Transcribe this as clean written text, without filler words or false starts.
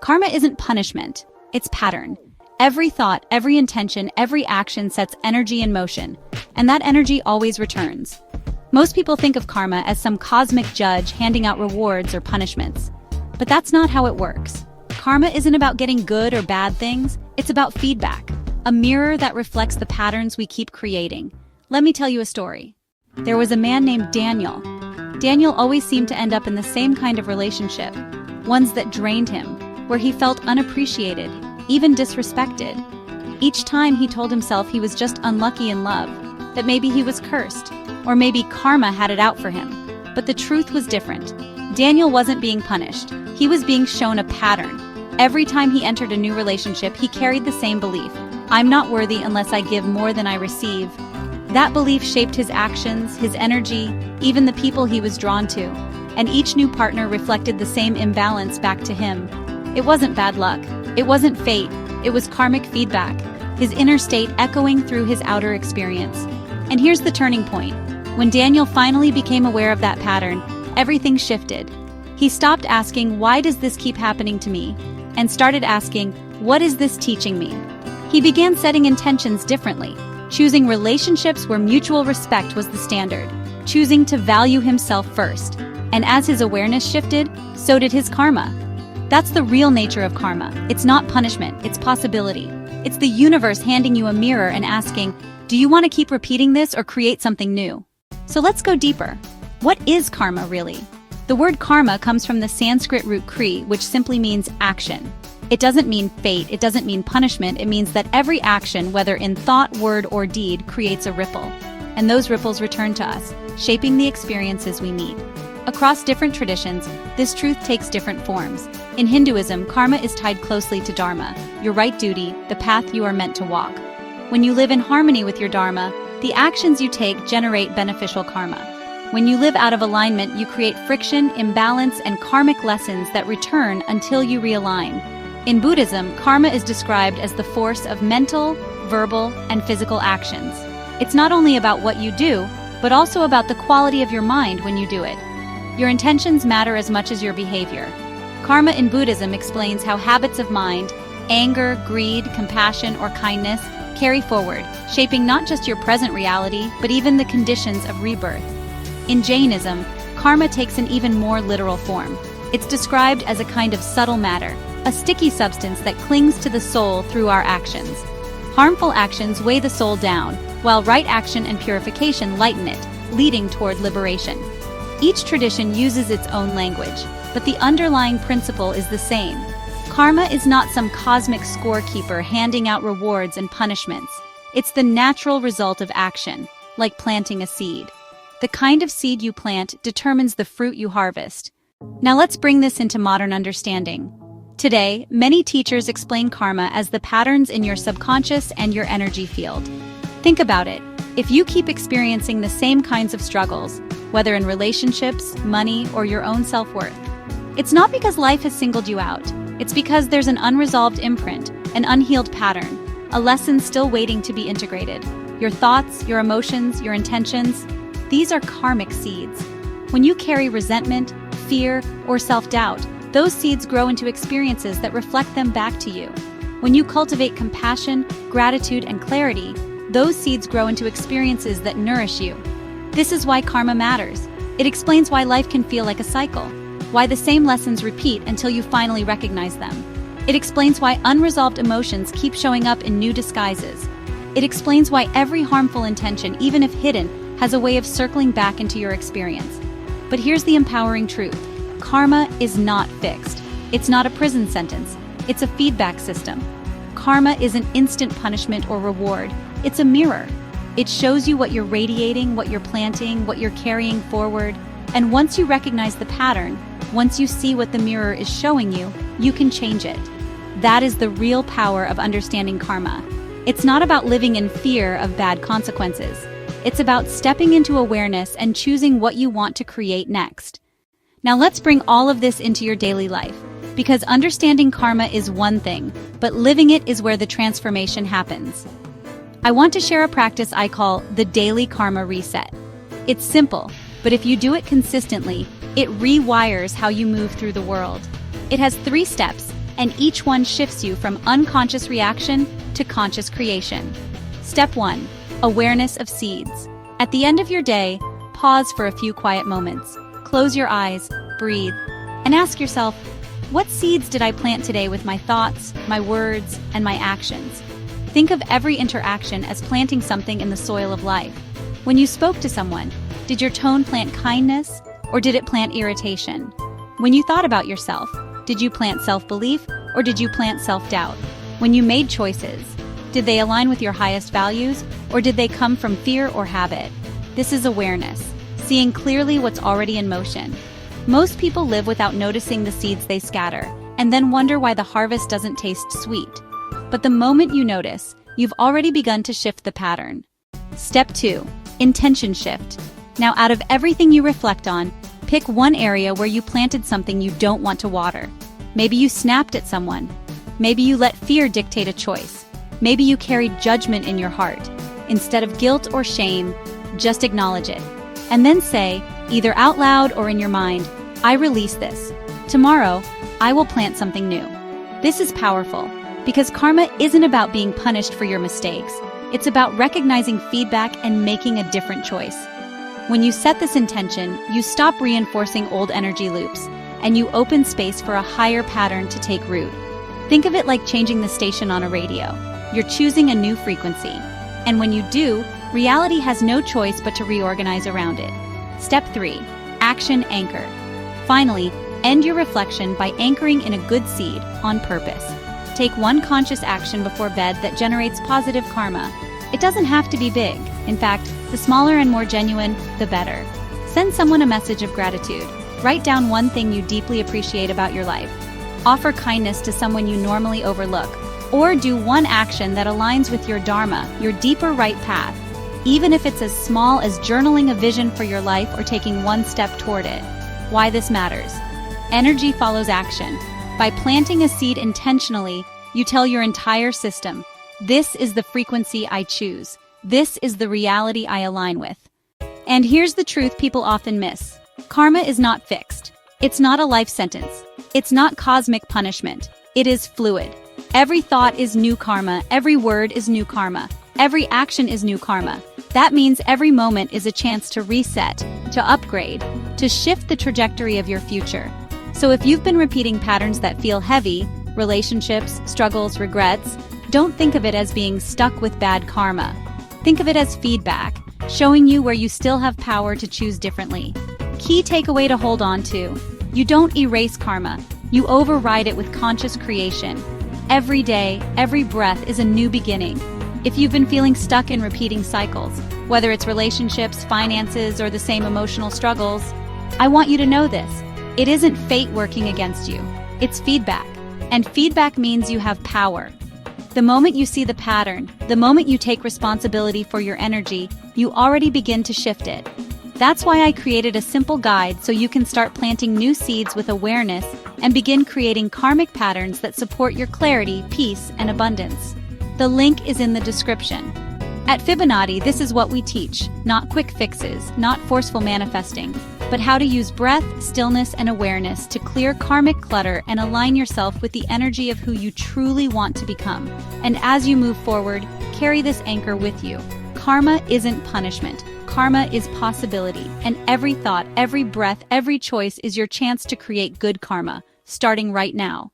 Karma isn't punishment, it's pattern. Every thought, every intention, every action sets energy in motion, and that energy always returns. Most people think of karma as some cosmic judge handing out rewards or punishments. But that's not how it works. Karma isn't about getting good or bad things, it's about feedback, a mirror that reflects the patterns we keep creating. Let me tell you a story. There was a man named Daniel. Daniel always seemed to end up in the same kind of relationship, ones that drained him, where he felt unappreciated, even disrespected. Each time he told himself he was just unlucky in love, that maybe he was cursed, or maybe karma had it out for him. But the truth was different. Daniel wasn't being punished, he was being shown a pattern. Every time he entered a new relationship, he carried the same belief: I'm not worthy unless I give more than I receive. That belief shaped his actions, his energy, even the people he was drawn to. And each new partner reflected the same imbalance back to him. It wasn't bad luck. It wasn't fate. It was karmic feedback, his inner state echoing through his outer experience. And here's the turning point. When Daniel finally became aware of that pattern, everything shifted. He stopped asking, why does this keep happening to me? And started asking, what is this teaching me? He began setting intentions differently, choosing relationships where mutual respect was the standard, choosing to value himself first. And as his awareness shifted, so did his karma. That's the real nature of karma. It's not punishment, it's possibility. It's the universe handing you a mirror and asking, do you want to keep repeating this or create something new? So let's go deeper. What is karma really? The word karma comes from the Sanskrit root kri, which simply means action. It doesn't mean fate, it doesn't mean punishment, it means that every action, whether in thought, word, or deed, creates a ripple. And those ripples return to us, shaping the experiences we meet. Across different traditions, this truth takes different forms. In Hinduism, karma is tied closely to dharma, your right duty, the path you are meant to walk. When you live in harmony with your dharma, the actions you take generate beneficial karma. When you live out of alignment, you create friction, imbalance, and karmic lessons that return until you realign. In Buddhism, karma is described as the force of mental, verbal, and physical actions. It's not only about what you do, but also about the quality of your mind when you do it. Your intentions matter as much as your behavior. Karma in Buddhism explains how habits of mind, anger, greed, compassion, or kindness carry forward, shaping not just your present reality, but even the conditions of rebirth. In Jainism, karma takes an even more literal form. It's described as a kind of subtle matter, a sticky substance that clings to the soul through our actions. Harmful actions weigh the soul down, while right action and purification lighten it, leading toward liberation. Each tradition uses its own language, but the underlying principle is the same. Karma is not some cosmic scorekeeper handing out rewards and punishments. It's the natural result of action, like planting a seed. The kind of seed you plant determines the fruit you harvest. Now let's bring this into modern understanding. Today, many teachers explain karma as the patterns in your subconscious and your energy field. Think about it. If you keep experiencing the same kinds of struggles, whether in relationships, money, or your own self-worth, it's not because life has singled you out. It's because there's an unresolved imprint, an unhealed pattern, a lesson still waiting to be integrated. Your thoughts, your emotions, your intentions, these are karmic seeds. When you carry resentment, fear, or self-doubt, those seeds grow into experiences that reflect them back to you. When you cultivate compassion, gratitude, and clarity, those seeds grow into experiences that nourish you. This is why karma matters. It explains why life can feel like a cycle, why the same lessons repeat until you finally recognize them. It explains why unresolved emotions keep showing up in new disguises. It explains why every harmful intention, even if hidden, has a way of circling back into your experience. But here's the empowering truth. Karma is not fixed. It's not a prison sentence. It's a feedback system. Karma isn't instant punishment or reward. It's a mirror. It shows you what you're radiating, what you're planting, what you're carrying forward. And once you recognize the pattern, once you see what the mirror is showing you, you can change it. That is the real power of understanding karma. It's not about living in fear of bad consequences. It's about stepping into awareness and choosing what you want to create next. Now let's bring all of this into your daily life, because understanding karma is one thing, but living it is where the transformation happens. I want to share a practice I call the daily karma reset. It's simple, but if you do it consistently, it rewires how you move through the world. It has 3 steps, and each one shifts you from unconscious reaction to conscious creation. Step 1. Awareness of seeds. At the end of your day, pause for a few quiet moments. Close your eyes, breathe, and ask yourself, what seeds did I plant today with my thoughts, my words, and my actions? Think of every interaction as planting something in the soil of life. When you spoke to someone, did your tone plant kindness, or did it plant irritation? When you thought about yourself, did you plant self-belief, or did you plant self-doubt? When you made choices, did they align with your highest values, or did they come from fear or habit? This is awareness, seeing clearly what's already in motion. Most people live without noticing the seeds they scatter, and then wonder why the harvest doesn't taste sweet. But the moment you notice, you've already begun to shift the pattern. Step 2. Intention shift. Now, out of everything you reflect on, pick one area where you planted something you don't want to water. Maybe you snapped at someone. Maybe you let fear dictate a choice. Maybe you carried judgment in your heart. Instead of guilt or shame, just acknowledge it. And then say, either out loud or in your mind, I release this. Tomorrow, I will plant something new. This is powerful, because karma isn't about being punished for your mistakes. It's about recognizing feedback and making a different choice. When you set this intention, you stop reinforcing old energy loops, and you open space for a higher pattern to take root. Think of it like changing the station on a radio. You're choosing a new frequency. And when you do, reality has no choice but to reorganize around it. Step 3. Action anchor. Finally, end your reflection by anchoring in a good seed on purpose. Take one conscious action before bed that generates positive karma. It doesn't have to be big. In fact, the smaller and more genuine, the better. Send someone a message of gratitude. Write down one thing you deeply appreciate about your life. Offer kindness to someone you normally overlook. Or do one action that aligns with your dharma, your deeper right path, even if it's as small as journaling a vision for your life or taking one step toward it. Why this matters. Energy follows action. By planting a seed intentionally, you tell your entire system, this is the frequency I choose. This is the reality I align with. And here's the truth people often miss. Karma is not fixed. It's not a life sentence. It's not cosmic punishment. It is fluid. Every thought is new karma. Every word is new karma. Every action is new karma. That means every moment is a chance to reset, to upgrade, to shift the trajectory of your future. So if you've been repeating patterns that feel heavy, relationships, struggles, regrets, don't think of it as being stuck with bad karma. Think of it as feedback, showing you where you still have power to choose differently. Key takeaway to hold on to. You don't erase karma. You override it with conscious creation. Every day, every breath is a new beginning. If you've been feeling stuck in repeating cycles, whether it's relationships, finances, or the same emotional struggles, I want you to know this. It isn't fate working against you. It's feedback. And feedback means you have power. The moment you see the pattern, the moment you take responsibility for your energy, you already begin to shift it. That's why I created a simple guide so you can start planting new seeds with awareness and begin creating karmic patterns that support your clarity, peace, and abundance. The link is in the description. At Fibonacci, this is what we teach, not quick fixes, not forceful manifesting, but how to use breath, stillness, and awareness to clear karmic clutter and align yourself with the energy of who you truly want to become. And as you move forward, carry this anchor with you. Karma isn't punishment. Karma is possibility, and every thought, every breath, every choice is your chance to create good karma, starting right now.